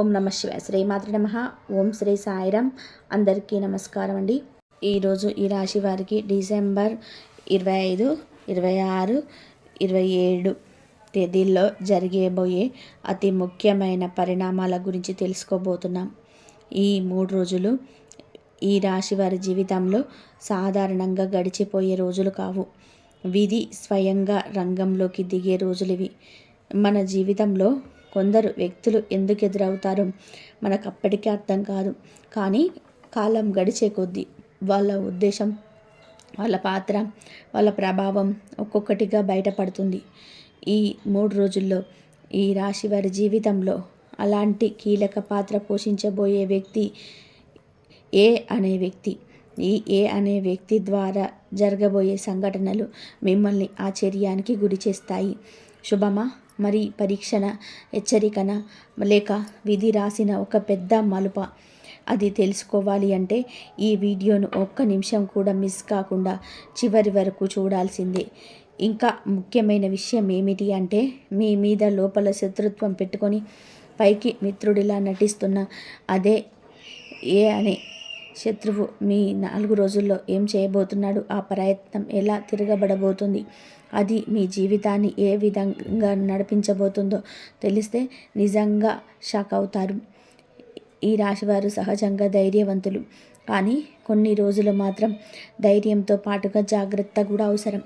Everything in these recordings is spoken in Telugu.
ఓం నమ శివాయ. శ్రీమాత్రే నమః. ఓం శ్రీ సాయిరామ్. అందరికీ నమస్కారం అండి. ఈరోజు ఈ రాశి వారికి డిసెంబర్ 25, 26, 27 తేదీల్లో జరిగేబోయే అతి ముఖ్యమైన పరిణామాల గురించి తెలుసుకోబోతున్నాం. ఈ 3 రోజులు ఈ రాశి వారి జీవితంలో సాధారణంగా గడిచిపోయే రోజులు కావు. విధి స్వయంగా రంగంలోకి దిగే రోజులివి. మన జీవితంలో కొందరు వ్యక్తులు ఎందుకు ఎదురవుతారో మనకు అప్పటికే అర్థం కాదు. కానీ కాలం గడిచే కొద్దీ వాళ్ళ ఉద్దేశం, వాళ్ళ పాత్ర, వాళ్ళ ప్రభావం ఒక్కొక్కటిగా బయటపడుతుంది. ఈ 3 రోజుల్లో ఈ రాశి వారి జీవితంలో అలాంటి కీలక పాత్ర పోషించబోయే వ్యక్తి ఏ అనే వ్యక్తి. ఈ ఏ అనే వ్యక్తి ద్వారా జరగబోయే సంఘటనలు మిమ్మల్ని ఆశ్చర్యానికి గురి చేస్తాయి. శుభమా, మరి పరీక్షణ, హెచ్చరికన, లేక విధి రాసిన ఒక పెద్ద మలుప? అది తెలుసుకోవాలి అంటే ఈ వీడియోను ఒక్క నిమిషం కూడా మిస్ కాకుండా చివరి వరకు చూడాల్సిందే. ఇంకా ముఖ్యమైన విషయం ఏమిటి అంటే, మీ మీద లోపల శత్రుత్వం పెట్టుకొని పైకి మిత్రుడిలా నటిస్తున్న అదే ఏ అనే శత్రువు మీ 4 రోజుల్లో ఏం చేయబోతున్నాడు, ఆ ప్రయత్నం ఎలా తిరగబడబోతుంది, అది మీ జీవితాన్ని ఏ విధంగా నడిపించబోతుందో తెలిస్తే నిజంగా షాక్ అవుతారు. ఈ రాశివారు సహజంగా ధైర్యవంతులు, కానీ కొన్ని రోజులు మాత్రం ధైర్యంతో పాటుగా జాగ్రత్త కూడా అవసరం.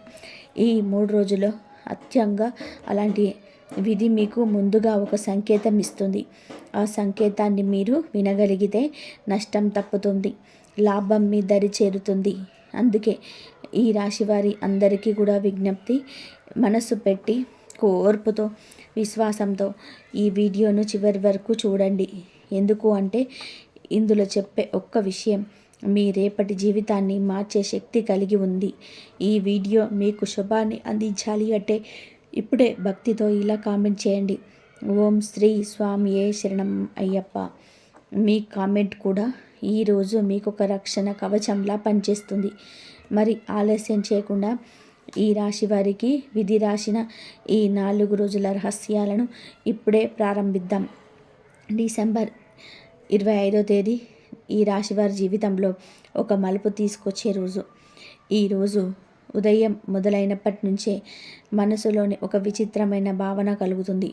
ఈ 3 రోజుల్లో అత్యంగా అలాంటి విధి మీకు ముందుగా ఒక సంకేతం ఇస్తుంది. ఆ సంకేతాన్ని మీరు వినగలిగితే నష్టం తప్పుతుంది, లాభం మీ దరి చేరుతుంది. అందుకే ఈ రాశివారి అందరికీ కూడా విజ్ఞప్తి, మనసు పెట్టి ఓర్పుతో, విశ్వాసంతో ఈ వీడియోను చివరి వరకు చూడండి. ఎందుకు అంటే ఇందులో చెప్పే ఒక్క విషయం మీ రేపటి జీవితాన్ని మార్చే శక్తి కలిగి ఉంది. ఈ వీడియో మీకు శుభాన్ని అందించాలి అంటే ఇప్పుడే భక్తితో ఇలా కామెంట్ చేయండి, ఓం శ్రీ స్వామియే శరణం అయ్యప్ప. మీ కామెంట్ కూడా ఈరోజు మీకు ఒక రక్షణ కవచంలా పనిచేస్తుంది. మరి ఆలస్యం చేయకుండా ఈ రాశి వారికి విధి రాసిన ఈ 4 రోజుల రహస్యాలను ఇప్పుడే ప్రారంభిద్దాం. డిసెంబర్ 25వ తేదీ ఈ రాశివారి జీవితంలో ఒక మలుపు తీసుకొచ్చే రోజు. ఈరోజు ఉదయం మొదలైనప్పటి నుంచే మనసులోని ఒక విచిత్రమైన భావన కలుగుతుంది.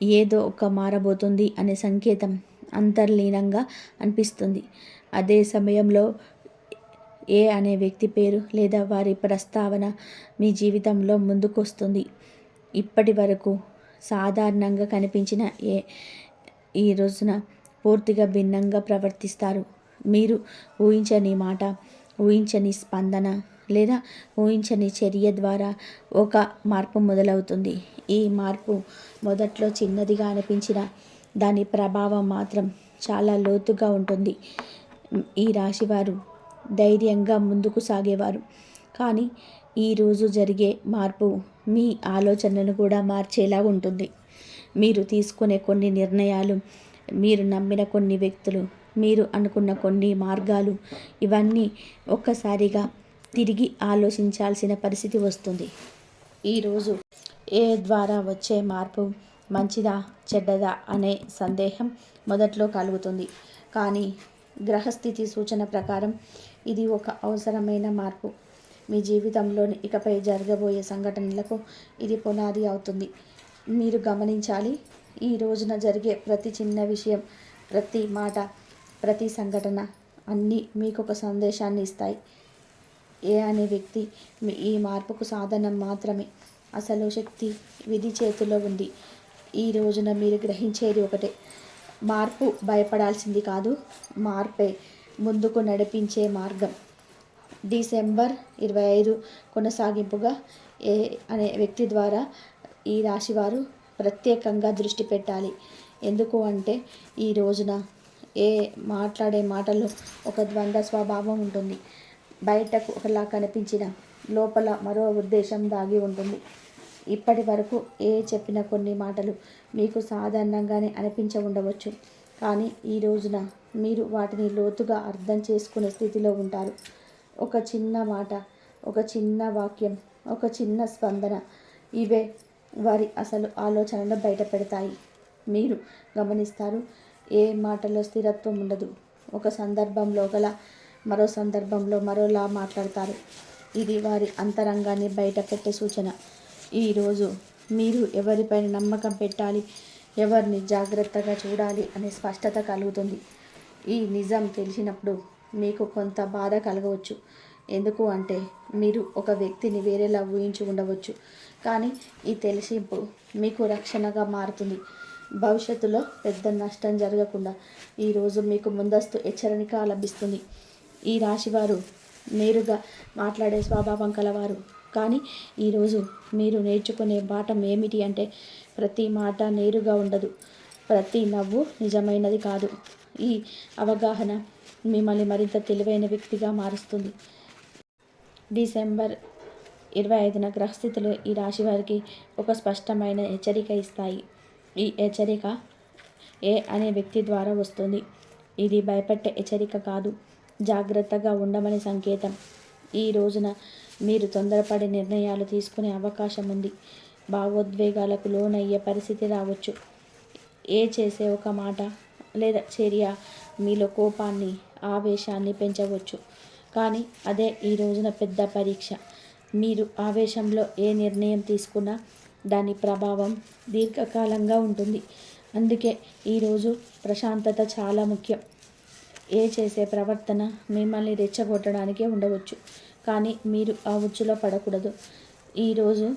ఏదో ఒక మారబోతుంది అనే సంకేతం అంతర్లీనంగా అనిపిస్తుంది. అదే సమయంలో ఏ అనే వ్యక్తి పేరు లేదా వారి ప్రస్తావన మీ జీవితంలో ముందుకొస్తుంది. ఇప్పటి వరకు సాధారణంగా కనిపించిన ఏ ఈ రోజున పూర్తిగా భిన్నంగా ప్రవర్తిస్తారు. మీరు ఊహించని మాట, ఊహించని స్పందన లేదా ఊహించని చర్య ద్వారా ఒక మార్పు మొదలవుతుంది. ఈ మార్పు మొదట్లో చిన్నదిగా అనిపించిన దాని ప్రభావం మాత్రం చాలా లోతుగా ఉంటుంది. ఈ రాశివారు ధైర్యంగా ముందుకు సాగేవారు, కానీ ఈరోజు జరిగే మార్పు మీ ఆలోచనను కూడా మార్చేలా ఉంటుంది. మీరు తీసుకునే కొన్ని నిర్ణయాలు, మీరు నమ్మిన కొన్ని వ్యక్తులు, మీరు అనుకున్న కొన్ని మార్గాలు, ఇవన్నీ ఒక్కసారిగా తిరిగి ఆలోచించాల్సిన పరిస్థితి వస్తుంది. ఈరోజు ఏ ద్వారా వచ్చే మార్పు మంచిదా చెడ్డదా అనే సందేహం మొదట్లో కలుగుతుంది. కానీ గ్రహస్థితి సూచన ప్రకారం ఇది ఒక అవసరమైన మార్పు. మీ జీవితంలోని ఇకపై జరగబోయే సంఘటనలకు ఇది పునాది అవుతుంది. మీరు గమనించాలి, ఈ రోజున జరిగే ప్రతి చిన్న విషయం, ప్రతి మాట, ప్రతి సంఘటన అన్నీ మీకు ఒక సందేశాన్ని ఇస్తాయి. ఏ అనే వ్యక్తి ఈ మార్పుకు సాధనం మాత్రమే. అసలు శక్తి విధి చేతిలో ఉంది. ఈ రోజున మీరు గ్రహించేది ఒకటే, మార్పు భయపడాల్సింది కాదు, మార్పే ముందుకు నడిపించే మార్గం. డిసెంబర్ 25 కొనసాగింపుగా ఏ అనే వ్యక్తి ద్వారా ఈ రాశివారు ప్రత్యేకంగా దృష్టి పెట్టాలి. ఎందుకు అంటే ఈ రోజున ఏ మాట్లాడే మాటల్లో ఒక ద్వంద్వ స్వభావం ఉంటుంది. బయటకు ఒకలా కనిపించిన లోపల మరో ఉద్దేశం దాగి ఉంటుంది. ఇప్పటి వరకు ఏ చెప్పిన కొన్ని మాటలు మీకు సాధారణంగానే అనిపించ ఉండవచ్చు, కానీ ఈ రోజున మీరు వాటిని లోతుగా అర్థం చేసుకునే స్థితిలో ఉంటారు. ఒక చిన్న మాట, ఒక చిన్న వాక్యం, ఒక చిన్న స్పందన, ఇవే వారి అసలు ఆలోచనలు బయట పెడతాయి. మీరు గమనిస్తారు, ఏ మాటలో స్థిరత్వం ఉండదు. ఒక సందర్భంలో ఒకలా, మరో సందర్భంలో మరోలా మాట్లాడతారు. ఇది వారి అంతరంగాన్ని బయట పెట్టే సూచన. ఈరోజు మీరు ఎవరిపైన నమ్మకం పెట్టాలి, ఎవరిని జాగ్రత్తగా చూడాలి అనే స్పష్టత కలుగుతుంది. ఈ నిజం తెలిసినప్పుడు మీకు కొంత బాధ కలగవచ్చు. ఎందుకు అంటే మీరు ఒక వ్యక్తిని వేరేలా ఊహించి ఉండవచ్చు. కానీ ఈ తెలిసింపు మీకు రక్షణగా మారుతుంది. భవిష్యత్తులో పెద్ద నష్టం జరగకుండా ఈరోజు మీకు ముందస్తు హెచ్చరిక లభిస్తుంది. ఈ రాశివారు నేరుగా మాట్లాడే స్వభావం కలవారు. కానీ ఈరోజు మీరు నేర్చుకునే పాఠం ఏమిటి అంటే ప్రతి మాట నేరుగా ఉండదు, ప్రతి నవ్వు నిజమైనది కాదు. ఈ అవగాహన మిమ్మల్ని మరింత తెలివైన వ్యక్తిగా మారుస్తుంది. డిసెంబర్ 25న గ్రహస్థితులు ఈ రాశి వారికి ఒక స్పష్టమైన హెచ్చరిక ఇస్తాయి. ఈ హెచ్చరిక ఏ అనే వ్యక్తి ద్వారా వస్తుంది. ఇది భయపెట్టే హెచ్చరిక కాదు, జాగ్రత్తగా ఉండమని సంకేతం. ఈ రోజున మీరు తొందరపడి నిర్ణయాలు తీసుకునే అవకాశం ఉంది. భావోద్వేగాలకు లోనయ్యే పరిస్థితి రావచ్చు. చేసే ఒక మాట లేదా చర్య మీలో కోపాన్ని, ఆవేశాన్ని పెంచవచ్చు. కానీ అదే ఈ రోజున పెద్ద పరీక్ష. మీరు ఆవేశంలో ఏ నిర్ణయం తీసుకున్నా దాని ప్రభావం దీర్ఘకాలంగా ఉంటుంది. అందుకే ఈరోజు ప్రశాంతత చాలా ముఖ్యం. చేసే ప్రవర్తన మిమ్మల్ని రెచ్చగొట్టడానికే ఉండవచ్చు, కానీ మీరు ఆ ఉచ్చులో పడకూడదు. ఈరోజు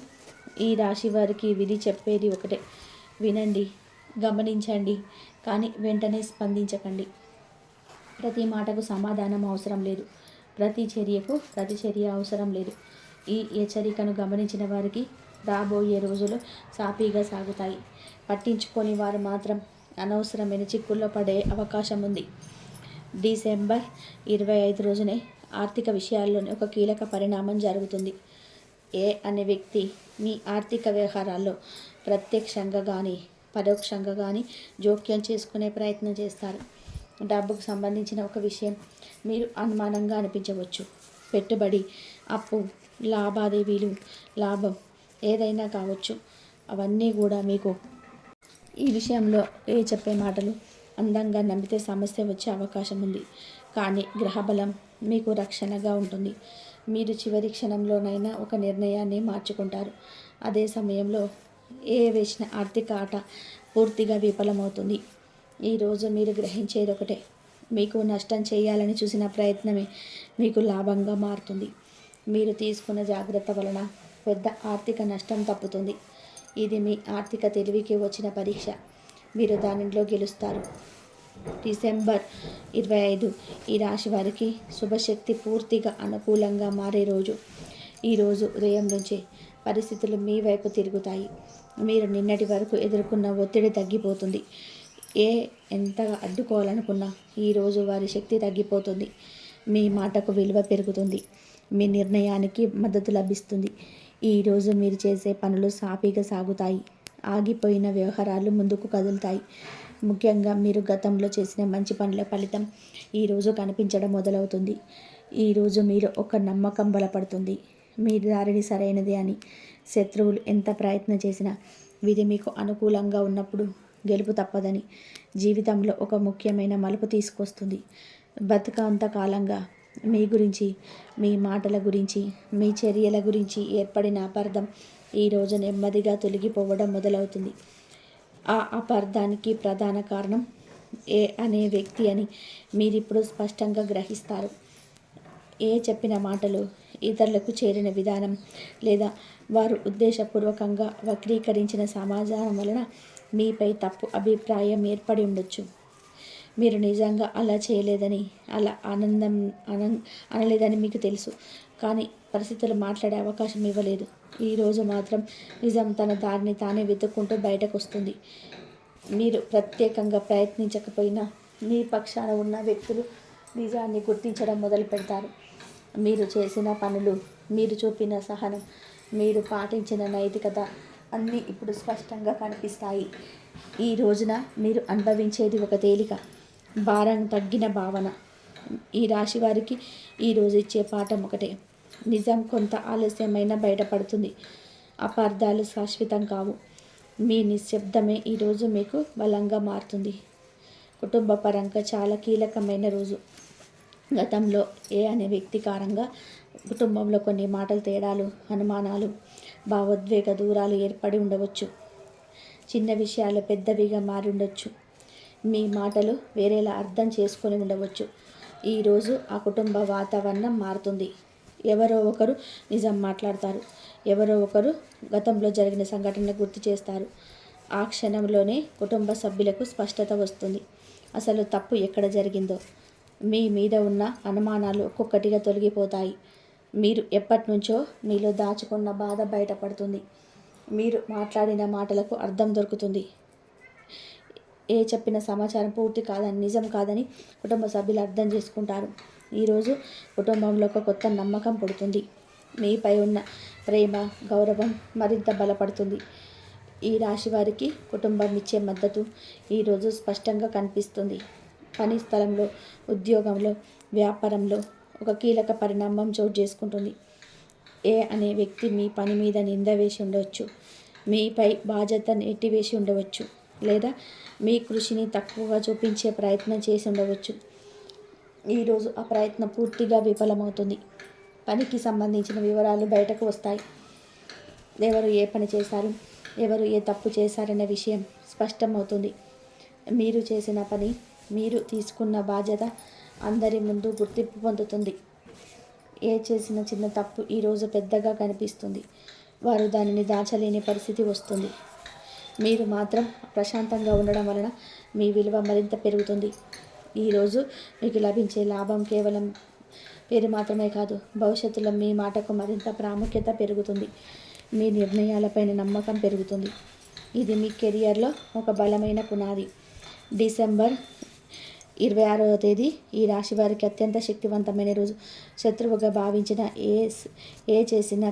ఈ రాశి వారికి విధి చెప్పేది ఒకటే: వినండి, గమనించండి, కానీ వెంటనే స్పందించకండి. ప్రతి మాటకు సమాధానం అవసరం లేదు, ప్రతి చర్యకు ప్రతిచర్య అవసరం లేదు. ఈ హెచ్చరికను గమనించిన వారికి రాబోయే రోజులు సాఫీగా సాగుతాయి. పట్టించుకొని వారు మాత్రం అనవసరమైన చిక్కుల్లో పడే అవకాశం ఉంది. డిసెంబర్ 25 రోజునే ఆర్థిక విషయాల్లోనే ఒక కీలక పరిణామం జరుగుతుంది. అనే వ్యక్తి మీ ఆర్థిక వ్యవహారాల్లో ప్రత్యక్షంగా కానీ పరోక్షంగా కానీ జోక్యం చేసుకునే ప్రయత్నం చేస్తారు. డబ్బుకు సంబంధించిన ఒక విషయం మీరు అనుమానంగా అనిపించవచ్చు. పెట్టుబడి, అప్పు, లావాదేవీలు, లాభం ఏదైనా కావచ్చు. అవన్నీ కూడా మీకు ఈ విషయంలో చెప్పే మాటలు అందంగా నమ్మితే సమస్య వచ్చే అవకాశం ఉంది. కానీ గ్రహబలం మీకు రక్షణగా ఉంటుంది. మీరు చివరి క్షణంలోనైనా ఒక నిర్ణయాన్ని మార్చుకుంటారు. అదే సమయంలో వేసిన ఆర్థిక ఆట పూర్తిగా విఫలమవుతుంది. ఈరోజు మీరు గ్రహించేది ఒకటే: మీకు నష్టం చేయాలని చూసిన ప్రయత్నమే మీకు లాభంగా మారుతుంది. మీరు తీసుకున్న జాగ్రత్త వలన పెద్ద ఆర్థిక నష్టం తప్పుతుంది. ఇది మీ ఆర్థిక తెలివికి వచ్చిన పరీక్ష. మీరు దానిలో గెలుస్తారు. డిసెంబర్ 25 ఈ రాశి వారికి శుభశక్తి పూర్తిగా అనుకూలంగా మారే రోజు. ఈరోజు ఉదయం నుంచే పరిస్థితులు మీ వైపు తిరుగుతాయి. మీరు నిన్నటి వరకు ఎదుర్కొన్న ఒత్తిడి తగ్గిపోతుంది. ఎంతగా అడ్డుకోవాలనుకున్నా ఈరోజు వారి శక్తి తగ్గిపోతుంది. మీ మాటకు విలువ పెరుగుతుంది. మీ నిర్ణయానికి మద్దతు లభిస్తుంది. ఈరోజు మీరు చేసే పనులు సాఫీగా సాగుతాయి. ఆగిపోయిన వ్యవహారాలు ముందుకు కదులుతాయి. ముఖ్యంగా మీరు గతంలో చేసిన మంచి పనుల ఫలితం ఈరోజు కనిపించడం మొదలవుతుంది. ఈరోజు మీరు ఒక నమ్మకం బలపడుతుంది. మీ దారిని సరైనది అని. శత్రువులు ఎంత ప్రయత్నం చేసినా విధి మీకు అనుకూలంగా ఉన్నప్పుడు గెలుపు తప్పదని. జీవితంలో ఒక ముఖ్యమైన మలుపు తీసుకొస్తుంది. బతుకంతకాలంగా మీ గురించి, మీ మాటల గురించి, మీ చర్యల గురించి ఏర్పడిన అపార్థం ఈరోజు నెమ్మదిగా తొలగిపోవడం మొదలవుతుంది. ఆ అపార్థానికి ప్రధాన కారణం అనే వ్యక్తి అని మీరిప్పుడు స్పష్టంగా గ్రహిస్తారు. చెప్పిన మాటలు, ఇతరులకు చేరిన విధానం లేదా వారు ఉద్దేశపూర్వకంగా వక్రీకరించిన సమాచారం వలన మీపై తప్పు అభిప్రాయం ఏర్పడి ఉండొచ్చు. మీరు నిజంగా అలా చేయలేదని, అలా అనలేదని మీకు తెలుసు. కానీ పరిస్థితులు మాట్లాడే అవకాశం ఇవ్వలేదు. ఈరోజు మాత్రం నిజం తన దారిని తానే వెతుక్కుంటూ బయటకు వస్తుంది. మీరు ప్రత్యేకంగా ప్రయత్నించకపోయినా మీ పక్షాన ఉన్న వ్యక్తులు నిజాన్ని గుర్తించడం మొదలు పెడతారు. మీరు చేసిన పనులు, మీరు చూపిన సహనం, మీరు పాటించిన నైతికత అన్నీ ఇప్పుడు స్పష్టంగా కనిపిస్తాయి. ఈ రోజున మీరు అనుభవించేది ఒక తేలిక, భారం తగ్గిన భావన. ఈ రాశి వారికి ఈరోజు ఇచ్చే పాఠం ఒకటే: నిజం కొంత ఆలస్యమైన బయటపడుతుంది. అపార్థాలు శాశ్వతం కావు. మీ నిశ్శబ్దమే ఈరోజు మీకు బలంగా మారుతుంది. కుటుంబ పరంగా చాలా కీలకమైన రోజు. గతంలో ఏ అనే వ్యక్తి కారణంగా కుటుంబంలో కొన్ని మాటల తేడాలు, అనుమానాలు, భావోద్వేగ దూరాలు ఏర్పడి ఉండవచ్చు. చిన్న విషయాలు పెద్దవిగా మారి ఉండొచ్చు. మీ మాటలు వేరేలా అర్థం చేసుకొని ఉండవచ్చు. ఈరోజు ఆ కుటుంబ వాతావరణం మారుతుంది. ఎవరో ఒకరు నిజం మాట్లాడతారు. ఎవరో ఒకరు గతంలో జరిగిన సంఘటన గుర్తు చేస్తారు. ఆ క్షణంలోనే కుటుంబ సభ్యులకు స్పష్టత వస్తుంది. అసలు తప్పు ఎక్కడ జరిగిందో. మీ మీద ఉన్న అనుమానాలు ఒక్కొక్కటిగా తొలగిపోతాయి. మీరు ఎప్పటినుంచో మీలో దాచుకున్న బాధ బయటపడుతుంది. మీరు మాట్లాడిన మాటలకు అర్థం దొరుకుతుంది. చెప్పిన సమాచారం పూర్తి కాదని, నిజం కాదని కుటుంబ సభ్యులు అర్థం చేసుకుంటారు. ఈరోజు కుటుంబంలో ఒక కొత్త నమ్మకం పుడుతుంది. మీపై ఉన్న ప్రేమ, గౌరవం మరింత బలపడుతుంది. ఈ రాశి వారికి కుటుంబం ఇచ్చే మద్దతు ఈరోజు స్పష్టంగా కనిపిస్తుంది. పని స్థలంలో, ఉద్యోగంలో, వ్యాపారంలో ఒక కీలక పరిణామం చోటు చేసుకుంటుంది. అనే వ్యక్తి మీ పని మీద నింద వేసి ఉండవచ్చు. మీపై బాధ్యత నెట్టివేసి ఉండవచ్చు. లేదా మీ కృషిని తక్కువగా చూపించే ప్రయత్నం చేసి ఉండవచ్చు. ఈరోజు ఆ ప్రయత్నం పూర్తిగా విఫలమవుతుంది. పనికి సంబంధించిన వివరాలు బయటకు వస్తాయి. ఎవరు ఏ పని చేశారు, ఎవరు ఏ తప్పు చేశారనే విషయం స్పష్టమవుతుంది. మీరు చేసిన పని, మీరు తీసుకున్న బాధ్యత అందరి ముందు గుర్తింపు పొందుతుంది. చేసిన చిన్న తప్పు ఈరోజు పెద్దగా కనిపిస్తుంది. వారు దానిని దాచలేని పరిస్థితి వస్తుంది. మీరు మాత్రం ప్రశాంతంగా ఉండడం వలన మీ విలువ మరింత పెరుగుతుంది. ఈరోజు మీకు లభించే లాభం కేవలం పేరు మాత్రమే కాదు, భవిష్యత్తులో మీ మాటకు మరింత ప్రాముఖ్యత పెరుగుతుంది. మీ నిర్ణయాలపైన నమ్మకం పెరుగుతుంది. ఇది మీ కెరియర్లో ఒక బలమైన పునాది. డిసెంబర్ 26వ తేదీ ఈ రాశి వారికి అత్యంత శక్తివంతమైన రోజు. శత్రువుగా భావించిన చేసిన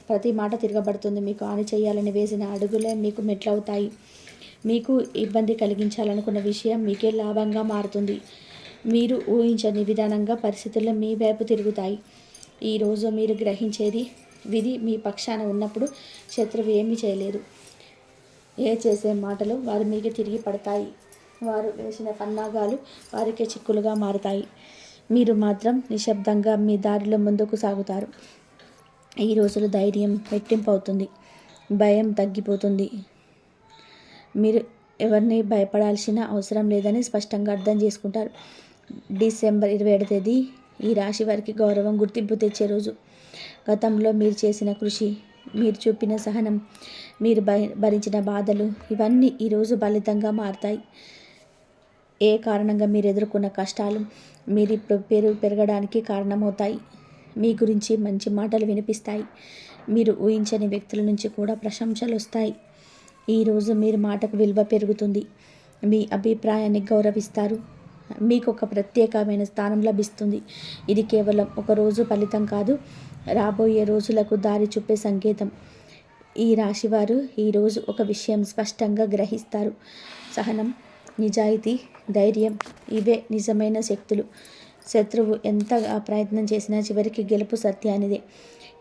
ప్రతి మాట తిరగబడుతుంది. మీకు హాని చేయాలని వేసిన అడుగులే మీకు మెట్లవుతాయి. మీకు ఇబ్బంది కలిగించాలనుకున్న విషయం మీకే లాభంగా మారుతుంది. మీరు ఊహించని విధానంగా పరిస్థితుల్లో మీ వైపు తిరుగుతాయి. ఈరోజు మీరు గ్రహించేది, విధి మీ పక్షాన ఉన్నప్పుడు శత్రువు ఏమీ చేయలేదు. చేసే మాటలు వారి మీకే తిరిగి పడతాయి. వారు వేసిన పన్నాగాలు వారికే చిక్కులుగా మారుతాయి. మీరు మాత్రం నిశ్శబ్దంగా మీ దారిలో ముందుకు సాగుతారు. ఈ రోజులు ధైర్యం రెట్టింపు అవుతుంది. భయం తగ్గిపోతుంది. మీరు ఎవరిని భయపడాల్సిన అవసరం లేదని స్పష్టంగా అర్థం చేసుకుంటారు. డిసెంబర్ 27వ తేదీ ఈ రాశి వారికి గౌరవం, గుర్తింపు తెచ్చే రోజు. గతంలో మీరు చేసిన కృషి, మీరు చూపిన సహనం, మీరు భరించిన బాధలు ఇవన్నీ ఈరోజు ఫలితంగా మారుతాయి. కారణంగా మీరు ఎదుర్కొన్న కష్టాలు మీరు ఇప్పుడు పెరగడానికి కారణమవుతాయి. మీ గురించి మంచి మాటలు వినిపిస్తాయి. మీరు ఊహించని వ్యక్తుల నుంచి కూడా ప్రశంసలు వస్తాయి. ఈరోజు మీరు మాటకు విలువ పెరుగుతుంది. మీ అభిప్రాయాన్ని గౌరవిస్తారు. మీకు ఒక ప్రత్యేకమైన స్థానం లభిస్తుంది. ఇది కేవలం ఒక రోజు ఫలితం కాదు, రాబోయే రోజులకు దారి చూపే సంకేతం. ఈ రాశివారు ఈరోజు ఒక విషయం స్పష్టంగా గ్రహిస్తారు. సహనం, నిజాయితీ, ధైర్యం ఇవే నిజమైన శక్తులు. శత్రువు ఎంతగా ప్రయత్నం చేసినా చివరికి గెలుపు సత్యానిదే.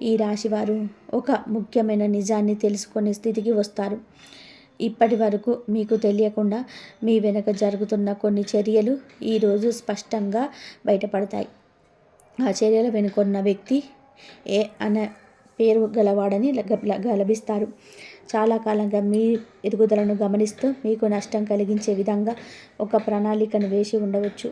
ఈ రాశివారు ఒక ముఖ్యమైన నిజాన్ని తెలుసుకునే స్థితికి వస్తారు. ఇప్పటి వరకు మీకు తెలియకుండా మీ వెనుక జరుగుతున్న కొన్ని చర్యలు ఈరోజు స్పష్టంగా బయటపడతాయి. ఆ చర్యల వెనుకొన్న వ్యక్తి అనే పేరు గలవాడని గలభిస్తారు. చాలా కాలంగా మీ ఎదుగుదలను గమనిస్తూ మీకు నష్టం కలిగించే విధంగా ఒక ప్రణాళికను వేసి ఉండవచ్చు.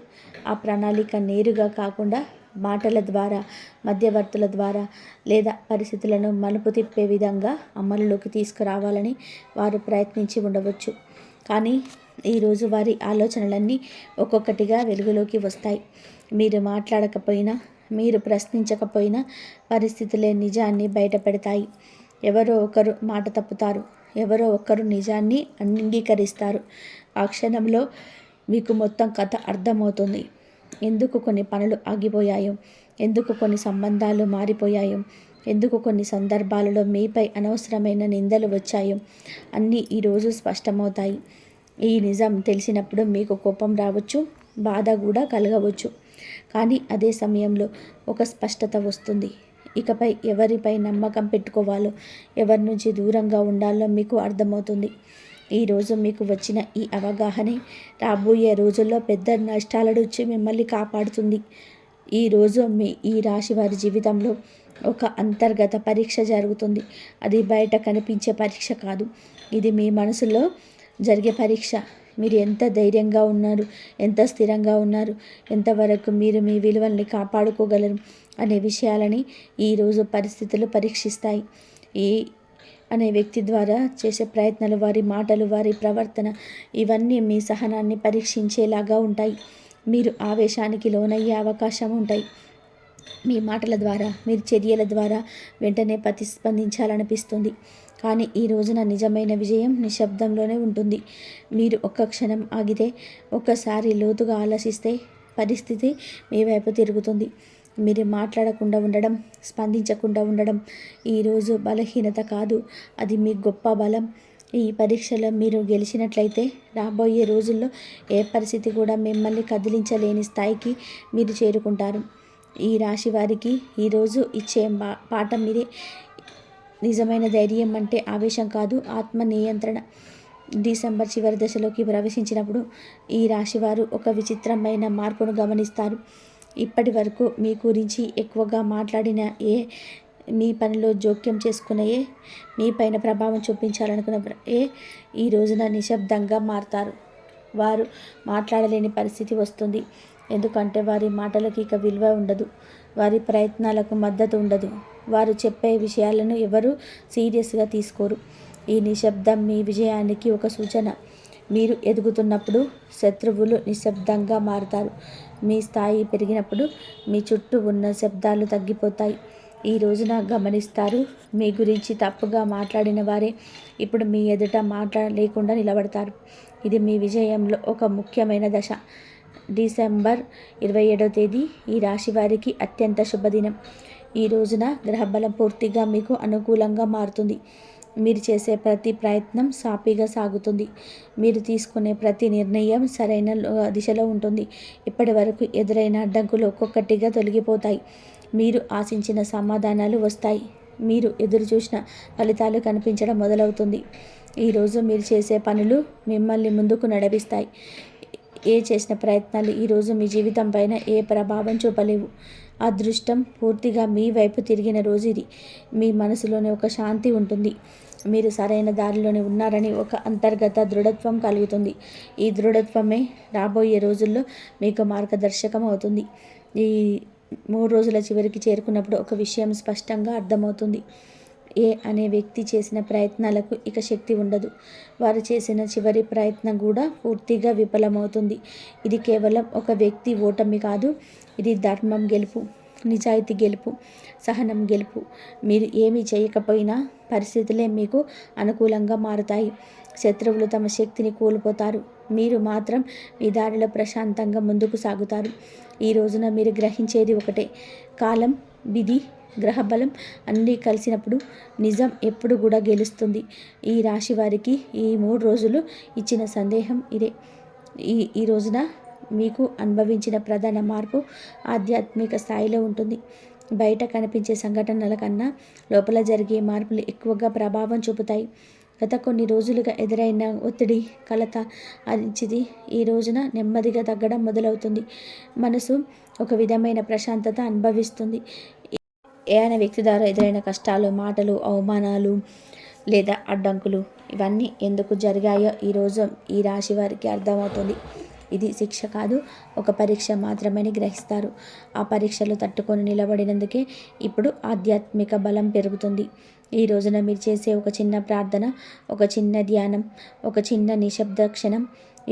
ఆ ప్రణాళిక నేరుగా కాకుండా మాటల ద్వారా, మధ్యవర్తుల ద్వారా లేదా పరిస్థితులను మలుపు తిప్పే విధంగా అమలులోకి తీసుకురావాలని వారు ప్రయత్నించి ఉండవచ్చు. కానీ ఈరోజు వారి ఆలోచనలన్నీ ఒక్కొక్కటిగా వెలుగులోకి వస్తాయి. మీరు మాట్లాడకపోయినా, మీరు ప్రశ్నించకపోయినా పరిస్థితులే నిజాన్ని బయటపెడతాయి. ఎవరో ఒకరు మాట తప్పుతారు. ఎవరో ఒకరు నిజాన్ని అంగీకరిస్తారు. ఆ క్షణంలో మీకు మొత్తం కథ అర్థమవుతుంది. ఎందుకు కొన్ని పనులు ఆగిపోయాయో, ఎందుకు కొన్ని సంబంధాలు మారిపోయాయో, ఎందుకు కొన్ని సందర్భాలలో మీపై అనవసరమైన నిందలు వచ్చాయో అన్నీ ఈరోజు స్పష్టమవుతాయి. ఈ నిజం తెలిసినప్పుడు మీకు కోపం రావచ్చు, బాధ కూడా కలగవచ్చు. కానీ అదే సమయంలో ఒక స్పష్టత వస్తుంది. ఇకపై ఎవరిపై నమ్మకం పెట్టుకోవాలో, ఎవరి నుంచి దూరంగా ఉండాలో మీకు అర్థమవుతుంది. ఈరోజు మీకు వచ్చిన ఈ అవగాహనే రాబోయే రోజుల్లో పెద్ద నష్టాల నుంచి మిమ్మల్ని కాపాడుతుంది. ఈరోజు ఈ రాశి వారి జీవితంలో ఒక అంతర్గత పరీక్ష జరుగుతుంది. అది బయట కనిపించే పరీక్ష కాదు, ఇది మీ మనసులో జరిగే పరీక్ష. మీరు ఎంత ధైర్యంగా ఉన్నారు, ఎంత స్థిరంగా ఉన్నారు, ఎంతవరకు మీరు మీ విలువల్ని కాపాడుకోగలరు అనే విషయాలని ఈరోజు పరిస్థితులు పరీక్షిస్తాయి. ఈ అనే వ్యక్తి ద్వారా చేసే ప్రయత్నాలు, వారి మాటలు, వారి ప్రవర్తన ఇవన్నీ మీ సహనాన్ని పరీక్షించేలాగా ఉంటాయి. మీరు ఆవేశానికి లోనయ్యే అవకాశం ఉంటాయి. మీ మాటల ద్వారా, మీ చర్యల ద్వారా వెంటనే ప్రతిస్పందించాలనిపిస్తుంది. కానీ ఈ రోజున నిజమైన విజయం నిశ్శబ్దంలోనే ఉంటుంది. మీరు ఒక్క క్షణం ఆగితే, ఒక్కసారి లోతుగా ఆలోచిస్తే పరిస్థితి మీ వైపు తిరుగుతుంది. మీరు మాట్లాడకుండా ఉండడం, స్పందించకుండా ఉండడం ఈరోజు బలహీనత కాదు, అది మీ గొప్ప బలం. ఈ పరీక్షలో మీరు గెలిచినట్లయితే రాబోయే రోజుల్లో ఏ పరిస్థితి కూడా మిమ్మల్ని కదిలించలేని స్థాయికి మీరు చేరుకుంటారు. ఈ రాశి వారికి ఈరోజు ఇచ్చే పాఠం మీరే. నిజమైన ధైర్యం అంటే ఆవేశం కాదు, ఆత్మ నియంత్రణ. డిసెంబర్ చివరి దశలోకి ప్రవేశించినప్పుడు ఈ రాశివారు ఒక విచిత్రమైన మార్పును గమనిస్తారు. ఇప్పటి వరకు మీ గురించి ఎక్కువగా మాట్లాడిన మీ పనిలో జోక్యం చేసుకునే మీ పైన ప్రభావం చూపించాలనుకున్న ఈ రోజున నిశ్శబ్దంగా మారతారు. వారు మాట్లాడలేని పరిస్థితి వస్తుంది. ఎందుకంటే వారి మాటలకు ఇక విలువ ఉండదు, వారి ప్రయత్నాలకు మద్దతు ఉండదు. వారు చెప్పే విషయాలను ఎవరు సీరియస్గా తీసుకోరు. ఈ నిశ్శబ్దం మీ విజయానికి ఒక సూచన. మీరు ఎదుగుతున్నప్పుడు శత్రువులు నిశ్శబ్దంగా మారుతారు. మీ స్థాయి పెరిగినప్పుడు మీ చుట్టూ ఉన్న శబ్దాలు తగ్గిపోతాయి. ఈ రోజున గమనిస్తారు, మీ గురించి తప్పుగా మాట్లాడిన వారే ఇప్పుడు మీ ఎదుట మాట్లాడలేకుండా నిలబడతారు. ఇది మీ విజయంలో ఒక ముఖ్యమైన దశ. డిసెంబర్ 27వ తేదీ ఈ రాశి వారికి అత్యంత శుభదినం. ఈ రోజున గ్రహబలం పూర్తిగా మీకు అనుకూలంగా మారుతుంది. మీరు చేసే ప్రతి ప్రయత్నం సాఫీగా సాగుతుంది. మీరు తీసుకునే ప్రతి నిర్ణయం సరైన దిశలో ఉంటుంది. ఇప్పటి వరకు ఎదురైన అడ్డంకులు ఒక్కొక్కటిగా తొలగిపోతాయి. మీరు ఆశించిన సమాధానాలు వస్తాయి. మీరు ఎదురు చూసిన ఫలితాలు కనిపించడం మొదలవుతుంది. ఈరోజు మీరు చేసే పనులు మిమ్మల్ని ముందుకు నడిపిస్తాయి. చేసిన ప్రయత్నాలు ఈరోజు మీ జీవితం పైన ఏ ప్రభావం చూపలేవు. అదృష్టం పూర్తిగా మీ వైపు తిరిగిన రోజు ఇది. మీ మనసులోనే ఒక శాంతి ఉంటుంది. మీరు సరైన దారిలోనే ఉన్నారని ఒక అంతర్గత దృఢత్వం కలుగుతుంది. ఈ దృఢత్వమే రాబోయే రోజుల్లో మీకు మార్గదర్శకం అవుతుంది. ఈ 3 రోజుల చివరికి చేరుకున్నప్పుడు ఒక విషయం స్పష్టంగా అర్థమవుతుంది. అనే వ్యక్తి చేసిన ప్రయత్నాలకు ఇక శక్తి ఉండదు. వారు చేసిన చివరి ప్రయత్నం కూడా పూర్తిగా విఫలమవుతుంది. ఇది కేవలం ఒక వ్యక్తి ఓటమి కాదు, ఇది ధర్మం గెలుపు, నిజాయితీ గెలుపు, సహనం గెలుపు. మీరు ఏమీ చేయకపోయినా పరిస్థితులే మీకు అనుకూలంగా మారుతాయి. శత్రువులు తమ శక్తిని కోల్పోతారు. మీరు మాత్రం మీ దారిలో ప్రశాంతంగా ముందుకు సాగుతారు. ఈ రోజున మీరు గ్రహించేది ఒకటే: కాలం, విధి, గ్రహబలం అన్నీ కలిసినప్పుడు నిజం ఎప్పుడు కూడా గెలుస్తుంది. ఈ రాశి వారికి ఈ 3 రోజులు ఇచ్చిన సందేహం ఇదే. ఈ రోజున మీకు అనుభవించిన ప్రధాన మార్పు ఆధ్యాత్మిక స్థాయిలో ఉంటుంది. బయట కనిపించే సంఘటనల కన్నా లోపల జరిగే మార్పులు ఎక్కువగా ప్రభావం చూపుతాయి. గత కొన్ని రోజులుగా ఎదురైన ఒత్తిడి, కలత అరించిది ఈ రోజున నెమ్మదిగా తగ్గడం మొదలవుతుంది. మనసు ఒక విధమైన ప్రశాంతత అనుభవిస్తుంది. అనే వ్యక్తి ద్వారా ఎదురైన కష్టాలు, మాటలు, అవమానాలు లేదా అడ్డంకులు ఇవన్నీ ఎందుకు జరిగాయో ఈరోజు ఈ రాశి వారికి అర్థమవుతుంది. ఇది శిక్ష కాదు, ఒక పరీక్ష మాత్రమే గ్రహిస్తారు. ఆ పరీక్షలు తట్టుకొని నిలబడినందుకే ఇప్పుడు ఆధ్యాత్మిక బలం పెరుగుతుంది. ఈ రోజున మీరు చేసే ఒక చిన్న ప్రార్థన, ఒక చిన్న ధ్యానం, ఒక చిన్న నిశ్శబ్ద క్షణం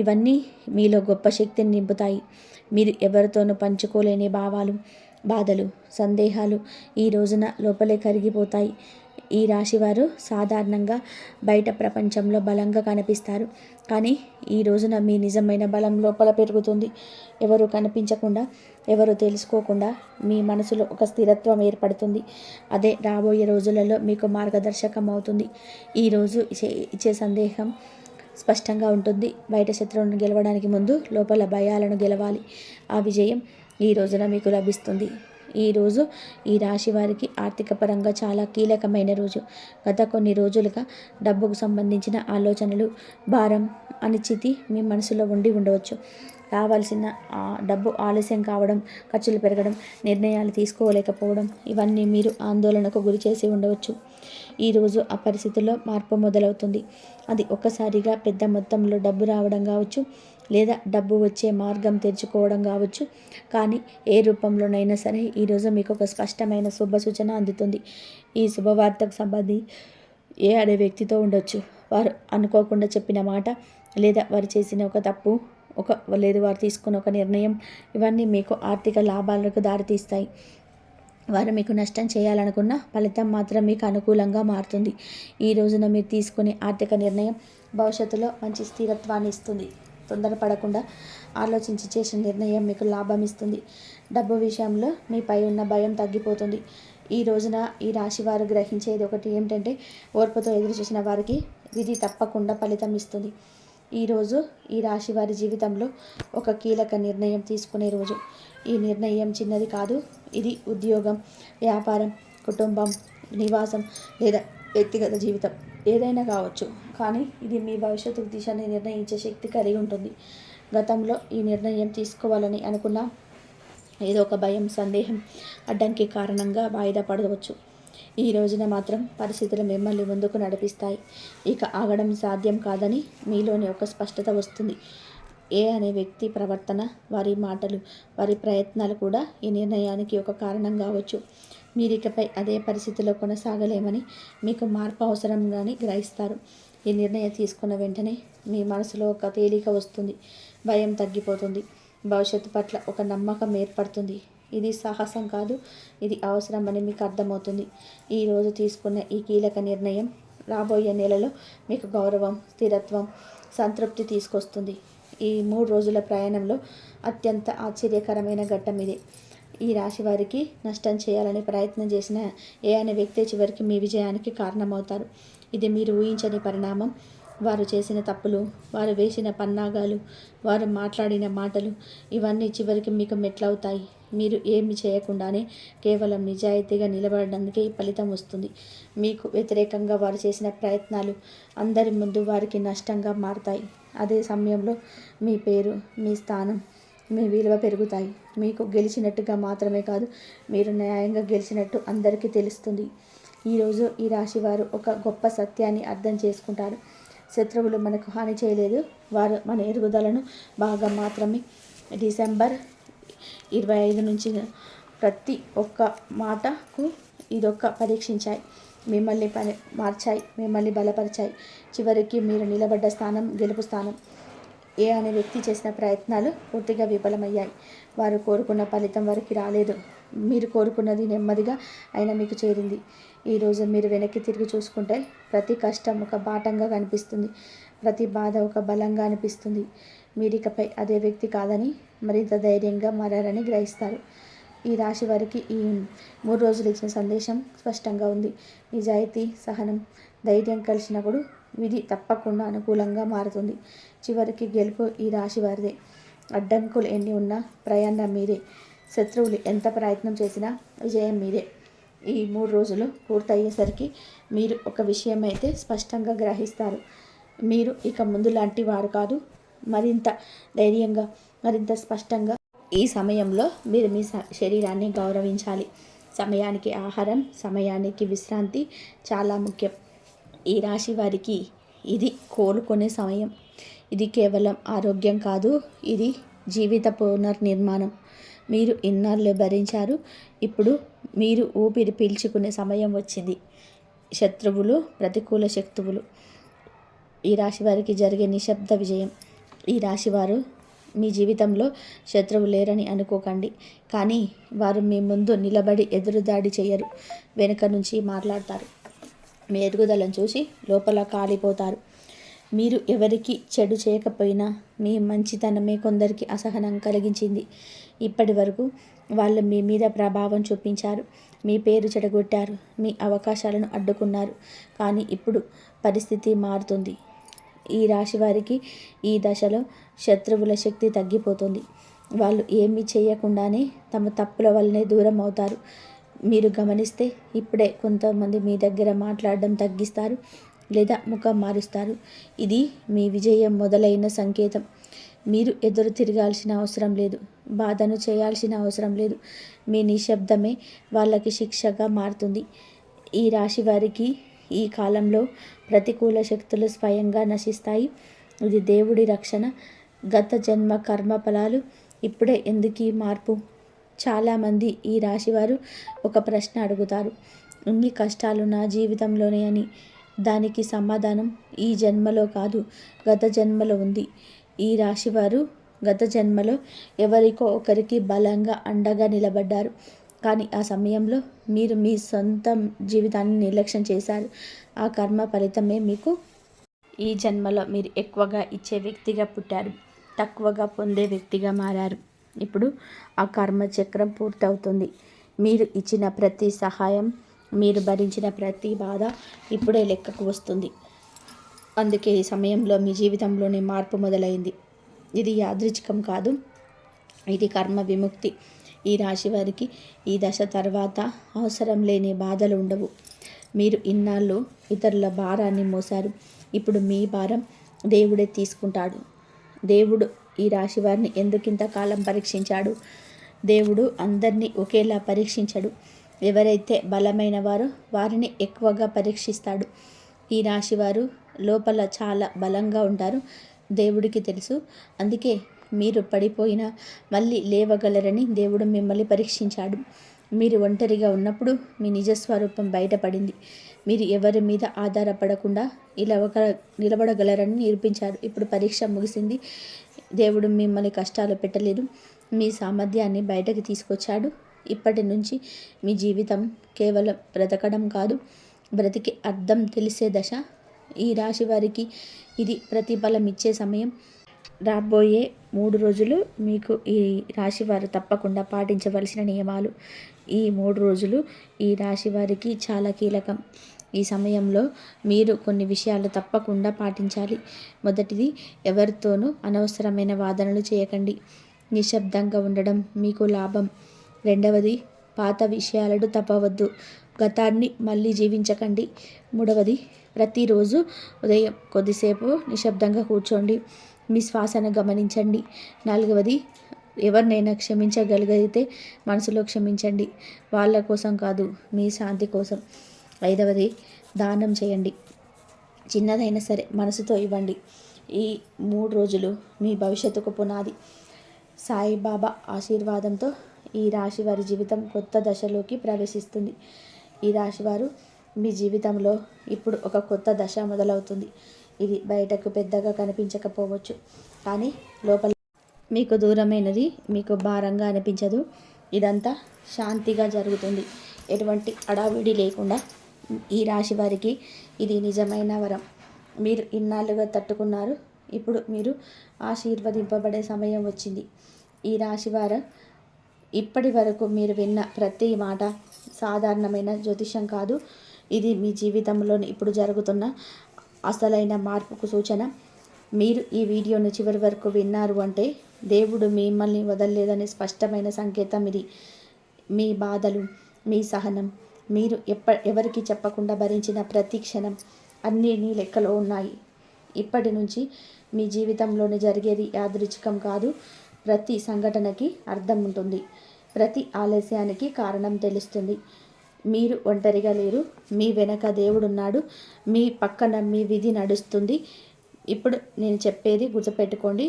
ఇవన్నీ మీలో గొప్ప శక్తిని నింపుతాయి. మీరు ఎవరితోనూ పంచుకోలేని భావాలు, బాధలు, సందేహాలు ఈ రోజున లోపలే కరిగిపోతాయి. ఈ రాశివారు సాధారణంగా బయట ప్రపంచంలో బలంగా కనిపిస్తారు. కానీ ఈ రోజున మీ నిజమైన బలం లోపల పెరుగుతుంది. ఎవరు కనిపించకుండా, ఎవరు తెలుసుకోకుండా మీ మనసులో ఒక స్థిరత్వం ఏర్పడుతుంది. అదే రాబోయే రోజులలో మీకు మార్గదర్శకం అవుతుంది. ఈరోజు ఇచ్చే సందేహం స్పష్టంగా ఉంటుంది. బయట శత్రువులను గెలవడానికి ముందు లోపల భయాలను గెలవాలి. ఆ విజయం ఈ రోజున మీకు లభిస్తుంది. ఈరోజు ఈ రాశి వారికి ఆర్థిక పరంగా చాలా కీలకమైన రోజు. గత కొన్ని రోజులుగా డబ్బుకు సంబంధించిన ఆలోచనలు, భారం, అనిశ్చితి మీ మనసులో ఉండవచ్చు. రావాల్సిన డబ్బు ఆలస్యం కావడం, ఖర్చులు పెరగడం, నిర్ణయాలు తీసుకోలేకపోవడం, ఇవన్నీ మీరు ఆందోళనకు గురి చేసి ఉండవచ్చు. ఈరోజు ఆ పరిస్థితుల్లో మార్పు మొదలవుతుంది. అది ఒక్కసారిగా పెద్ద మొత్తంలో డబ్బు రావడం కావచ్చు, లేదా డబ్బు వచ్చే మార్గం తెరుచుకోవడం కావచ్చు. కానీ ఏ రూపంలోనైనా సరే ఈరోజు మీకు ఒక స్పష్టమైన శుభ సూచన అందుతుంది. ఈ శుభవార్తకు సంబంధించి ఏ అనే వ్యక్తితో ఉండొచ్చు. వారు అనుకోకుండా చెప్పిన మాట, లేదా వారు చేసిన ఒక తప్పు, లేదు వారు తీసుకున్న ఒక నిర్ణయం, ఇవన్నీ మీకు ఆర్థిక లాభాలకు దారితీస్తాయి. వారు మీకు నష్టం చేయాలనుకున్న ఫలితం మాత్రం మీకు అనుకూలంగా మారుతుంది. ఈ రోజున మీరు తీసుకునే ఆర్థిక నిర్ణయం భవిష్యత్తులో మంచి స్థిరత్వాన్ని ఇస్తుంది. తొందరపడకుండా ఆలోచించి చేసిన నిర్ణయం మీకు లాభం ఇస్తుంది. డబ్బు విషయంలో మీపై ఉన్న భయం తగ్గిపోతుంది. ఈ రోజున ఈ రాశి వారు గ్రహించేది ఒకటి ఏమిటంటే, ఓర్పుతో ఎదురు చూసిన వారికి విధి తప్పకుండా ఫలితం ఇస్తుంది. ఈరోజు ఈ రాశి వారి జీవితంలో ఒక కీలక నిర్ణయం తీసుకునే రోజు. ఈ నిర్ణయం చిన్నది కాదు. ఇది ఉద్యోగం, వ్యాపారం, కుటుంబం, నివాసం లేదా వ్యక్తిగత జీవితం ఏదైనా కావచ్చు. కానీ ఇది మీ భవిష్యత్తు దిశని నిర్ణయించే శక్తి కలిగి ఉంటుంది. గతంలో ఈ నిర్ణయం తీసుకోవాలని అనుకున్న ఏదో ఒక భయం, సందేహం, అడ్డంకి కారణంగా వాయిదా పడవచ్చు. ఈ రోజున మాత్రం పరిస్థితులు మిమ్మల్ని ముందుకు నడిపిస్తాయి. ఇక ఆగడం సాధ్యం కాదని మీలోని ఒక స్పష్టత వస్తుంది. ఏ అనే వ్యక్తి ప్రవర్తన, వారి మాటలు, వారి ప్రయత్నాలు కూడా ఈ నిర్ణయానికి ఒక కారణం కావచ్చు. మీరికపై అదే పరిస్థితిలో కొనసాగలేమని, మీకు మార్పు అవసరంగాని గ్రహిస్తారు. ఈ నిర్ణయం తీసుకున్న వెంటనే మీ మనసులో ఒక తేలిక వస్తుంది. భయం తగ్గిపోతుంది. భవిష్యత్తు పట్ల ఒక నమ్మకం ఏర్పడుతుంది. ఇది సాహసం కాదు, ఇది అవసరం అని మీకు అర్థమవుతుంది. ఈరోజు తీసుకున్న ఈ కీలక నిర్ణయం రాబోయే నెలలో మీకు గౌరవం, స్థిరత్వం, సంతృప్తి తీసుకొస్తుంది. ఈ 3 రోజుల ప్రయాణంలో అత్యంత ఆశ్చర్యకరమైన ఘట్టం ఇదే. ఈ రాశి వారికి నష్టం చేయాలని ప్రయత్నం చేసిన ఏ అనే వ్యక్తి చివరికి మీ విజయానికి కారణమవుతారు. ఇది మీరు ఊహించని పరిణామం. వారు చేసిన తప్పులు, వారు వేసిన పన్నాగాలు, వారు మాట్లాడిన మాటలు, ఇవన్నీ చివరికి మీకు మెట్లవుతాయి. మీరు ఏమి చేయకుండానే కేవలం నిజాయితీగా నిలబడడానికి ఫలితం వస్తుంది. మీకు వ్యతిరేకంగా వారు చేసిన ప్రయత్నాలు అందరి ముందు వారికి నష్టంగా మారతాయి. అదే సమయంలో మీ పేరు, మీ స్థానం, మీ విలువ పెరుగుతాయి. మీకు గెలిచినట్టుగా మాత్రమే కాదు, మీరు న్యాయంగా గెలిచినట్టు అందరికీ తెలుస్తుంది. ఈరోజు ఈ రాశివారు ఒక గొప్ప సత్యాన్ని అర్థం చేసుకుంటారు. శత్రువులు మనకు హాని చేయలేదు, వారు మన ఎదుగుదలను బాగా మాత్రమే. డిసెంబర్ 25 నుంచి ప్రతి ఒక్క మాటకు ఇదొక్క పరీక్షించాయి, మిమ్మల్ని మార్చాయి, మిమ్మల్ని బలపరిచాయి. చివరికి మీరు నిలబడ్డ స్థానం గెలుపు స్థానం. ఏ అనే వ్యక్తి చేసిన ప్రయత్నాలు పూర్తిగా విఫలమయ్యాయి. వారు కోరుకున్న ఫలితం వారికి రాలేదు. మీరు కోరుకున్నది నెమ్మదిగా అయినా మీకు చేరింది. ఈరోజు మీరు వెనక్కి తిరిగి చూసుకుంటే ప్రతి కష్టం ఒక బాటంగా కనిపిస్తుంది, ప్రతి బాధ ఒక బలంగా అనిపిస్తుంది. మీరికపై అదే వ్యక్తి కాదని, మరింత ధైర్యంగా మారారని గ్రహిస్తారు. ఈ రాశి వారికి ఈ 3 రోజులు ఇచ్చిన సందేశం స్పష్టంగా ఉంది. నిజాయితీ, సహనం, ధైర్యం కలిసినప్పుడు విధి తప్పకుండా అనుకూలంగా మారుతుంది. చివరికి గెలుపు ఈ రాశి వారిదే. అడ్డంకులు ఎన్ని ఉన్నా ప్రయాణం మీదే. శత్రువులు ఎంత ప్రయత్నం చేసినా విజయం మీదే. ఈ 3 రోజులు పూర్తయ్యేసరికి మీరు ఒక విషయం అయితే స్పష్టంగా గ్రహిస్తారు. మీరు ఇక ముందు లాంటి వారు కాదు. మరింత ధైర్యంగా, మరింత స్పష్టంగా. ఈ సమయంలో మీరు మీ శరీరాన్ని గౌరవించాలి. సమయానికి ఆహారం, సమయానికి విశ్రాంతి చాలా ముఖ్యం. ఈ రాశి వారికి ఇది కోలుకునే సమయం. ఇది కేవలం ఆరోగ్యం కాదు, ఇది జీవిత పునర్నిర్మాణం. మీరు ఇన్నాళ్ళు భరించారు, ఇప్పుడు మీరు ఊపిరి పీల్చుకునే సమయం వచ్చింది. శత్రువులు, ప్రతికూల శక్తువులు, ఈ రాశి వారికి జరిగే నిశ్శబ్ద విజయం. ఈ రాశివారు మీ జీవితంలో శత్రువు లేరని అనుకోకండి, కానీ వారు మీ ముందు నిలబడి ఎదురుదాడి చేయరు, వెనుక నుంచి మాట్లాడతారు. మీ ఎదుగుదలను చూసి లోపల కాలిపోతారు. మీరు ఎవరికి చెడు చేయకపోయినా మీ మంచితనమే కొందరికి అసహనం కలిగించింది. ఇప్పటి వరకు వాళ్ళు మీ మీద ప్రభావం చూపించారు, మీ పేరు చెడగొట్టారు, మీ అవకాశాలను అడ్డుకున్నారు. కానీ ఇప్పుడు పరిస్థితి మారుతుంది. ఈ రాశి వారికి ఈ దశలో శత్రువుల శక్తి తగ్గిపోతుంది. వాళ్ళు ఏమీ చేయకుండానే తమ తప్పుల వల్లనే దూరం అవుతారు. మీరు గమనిస్తే ఇప్పుడే కొంతమంది మీ దగ్గర మాట్లాడడం తగ్గిస్తారు లేదా ముఖం మారుస్తారు. ఇది మీ విజయం మొదలైన సంకేతం. మీరు ఎదురు తిరగాల్సిన అవసరం లేదు. బాధను చేయాల్సిన అవసరం లేదు. మీ నిశ్శబ్దమే వాళ్ళకి శిక్షగా మారుతుంది. ఈ రాశి వారికి ఈ కాలంలో ప్రతికూల శక్తులు స్వయంగా నశిస్తాయి. ఇది దేవుడి రక్షణ. గత జన్మ కర్మ ఫలాలు. ఇప్పుడే ఎందుకు ఈ మార్పు? చాలామంది ఈ రాశివారు ఒక ప్రశ్న అడుగుతారు, ఇన్ని కష్టాలు నా జీవితంలోనే అని. దానికి సమాధానం ఈ జన్మలో కాదు, గత జన్మలో ఉంది. ఈ రాశివారు గత జన్మలో ఎవరికో ఒకరికి బలంగా అండగా నిలబడ్డారు. కానీ ఆ సమయంలో మీరు మీ సొంత జీవితాన్ని నిర్లక్ష్యం చేశారు. ఆ కర్మ ఫలితమే మీకు ఈ జన్మలో మీరు ఎక్కువగా ఇచ్చే వ్యక్తిగా పుట్టారు, తక్కువగా పొందే వ్యక్తిగా మారారు. ఇప్పుడు ఆ కర్మ చక్రం పూర్తవుతుంది. మీరు ఇచ్చిన ప్రతి సహాయం, మీరు భరించిన ప్రతి బాధ ఇప్పుడే లెక్కకు వస్తుంది. అందుకే ఈ సమయంలో మీ జీవితంలోనే మార్పు మొదలైంది. ఇది యాదృచ్ఛికం కాదు, ఇది కర్మ విముక్తి. ఈ రాశి వారికి ఈ దశ తర్వాత అవసరం లేని బాధలు ఉండవు. మీరు ఇన్నాళ్ళు ఇతరుల భారాన్ని మోసారు. ఇప్పుడు మీ భారం దేవుడే తీసుకుంటాడు. దేవుడు ఈ రాశి వారిని ఎందుకింత కాలం పరీక్షించాడు? దేవుడు అందరినీ ఒకేలా పరీక్షించడు. ఎవరైతే బలమైన వారో వారిని ఎక్కువగా పరీక్షిస్తాడు. ఈ రాశివారు లోపల చాలా బలంగా ఉంటారు. దేవుడికి తెలుసు. అందుకే మీరు పడిపోయినా మళ్ళీ లేవగలరని దేవుడు మిమ్మల్ని పరీక్షించాడు. మీరు ఒంటరిగా ఉన్నప్పుడు మీ నిజస్వరూపం బయటపడింది. మీరు ఎవరి మీద ఆధారపడకుండా ఇలా నిలబడగలరని నిరూపించారు. ఇప్పుడు పరీక్ష ముగిసింది. దేవుడు మిమ్మల్ని కష్టాలు పెట్టలేదు, మీ సామర్థ్యాన్ని బయటకు తీసుకొచ్చాడు. ఇప్పటి నుంచి మీ జీవితం కేవలం బ్రతకడం కాదు, బ్రతికి అర్థం తెలిసే దశ. ఈ రాశి వారికి ఇది ప్రతిఫలం ఇచ్చే సమయం. రాబోయే 3 రోజులు మీకు ఈ రాశి వారు తప్పకుండా పాటించవలసిన నియమాలు. ఈ 3 రోజులు ఈ రాశి వారికి చాలా కీలకం. ఈ సమయంలో మీరు కొన్ని విషయాలు తప్పకుండా పాటించాలి. మొదటిది, ఎవరితోనూ అనవసరమైన వాదనలు చేయకండి. నిశ్శబ్దంగా ఉండడం మీకు లాభం. రెండవది, పాత విషయాలను తప్పవద్దు. గతాన్ని మళ్ళీ జీవించకండి. మూడవది, ప్రతిరోజు ఉదయం కొద్దిసేపు నిశ్శబ్దంగా కూర్చోండి. మీ శ్వాసను గమనించండి. నాలుగవది, ఎవరినైనా క్షమించగలిగితే మనసులో క్షమించండి. వాళ్ళ కోసం కాదు, మీ శాంతి కోసం. ఐదవది, దానం చేయండి. చిన్నదైనా సరే మనసుతో ఇవ్వండి. ఈ 3 రోజులు మీ భవిష్యత్తుకు పునాది. సాయిబాబా ఆశీర్వాదంతో ఈ రాశి వారి జీవితం కొత్త దశలోకి ప్రవేశిస్తుంది. ఈ రాశివారు మీ జీవితంలో ఇప్పుడు ఒక కొత్త దశ మొదలవుతుంది. ఇది బయటకు పెద్దగా కనిపించకపోవచ్చు, కానీ లోపల మీకు దూరమైనది మీకు భారంగా అనిపించదు. ఇదంతా శాంతిగా జరుగుతుంది, ఎటువంటి అడావిడి లేకుండా. ఈ రాశి వారికి ఇది నిజమైన వరం. మీరు ఇన్నాళ్ళుగా తట్టుకున్నారు, ఇప్పుడు మీరు ఆశీర్వదింపబడే సమయం వచ్చింది. ఈ రాశివారు ఇప్పటి వరకు మీరు విన్న ప్రతి మాట సాధారణమైన జ్యోతిషం కాదు. ఇది మీ జీవితంలో ఇప్పుడు జరుగుతున్న అసలైన మార్పుకు సూచన. మీరు ఈ వీడియోను చివరి వరకు విన్నారు అంటే దేవుడు మిమ్మల్ని వదలలేదని స్పష్టమైన సంకేతం ఇది. మీ బాధలు, మీ సహనం, మీరు ఎవరికి చెప్పకుండా భరించిన ప్రతి క్షణం అన్నీ నీ లెక్కలో ఉన్నాయి. ఇప్పటి నుంచి మీ జీవితంలోని జరిగేది యాదృచ్ఛికం కాదు. ప్రతి సంఘటనకి అర్థం ఉంటుంది. ప్రతి ఆలస్యానికి కారణం తెలుస్తుంది. మీరు ఒంటరిగా లేరు. మీ వెనక దేవుడున్నాడు. మీ పక్కన మీ విధి నడుస్తుంది. ఇప్పుడు నేను చెప్పేది గుర్తుపెట్టుకోండి.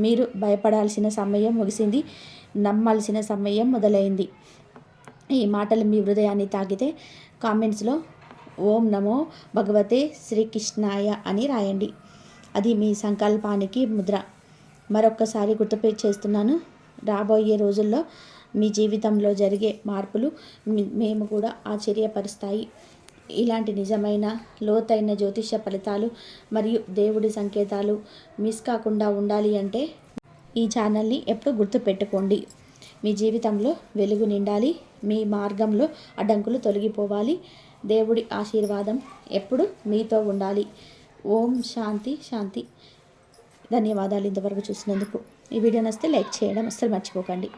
మీరు భయపడాల్సిన సమయం ముగిసింది. నమ్మాల్సిన సమయం మొదలైంది. ఈ మాటలు మీ హృదయాన్ని తాకితే కామెంట్స్లో ఓం నమో భగవతే శ్రీకృష్ణాయ అని రాయండి. అది మీ సంకల్పానికి ముద్ర. మరొక్కసారి చేస్తున్నాను. రాబోయే రోజుల్లో మీ జీవితంలో జరిగే మార్పులు మేము కూడా ఆశ్చర్యపరుస్తాయి. ఇలాంటి నిజమైన లోతైన జ్యోతిష ఫలితాలు మరియు దేవుడి సంకేతాలు మిస్ కాకుండా ఉండాలి అంటే ఈ ఛానల్ని ఎప్పుడు గుర్తుపెట్టుకోండి. మీ జీవితంలో వెలుగు నిండాలి. మీ మార్గంలో అడ్డంకులు తొలగిపోవాలి. దేవుడి ఆశీర్వాదం ఎప్పుడు మీతో ఉండాలి. ఓం శాంతి శాంతి. ధన్యవాదాలు ఇంతవరకు చూసినందుకు. ఈ వీడియో నచ్చితే లైక్ చేయడం అస్సలు మర్చిపోకండి.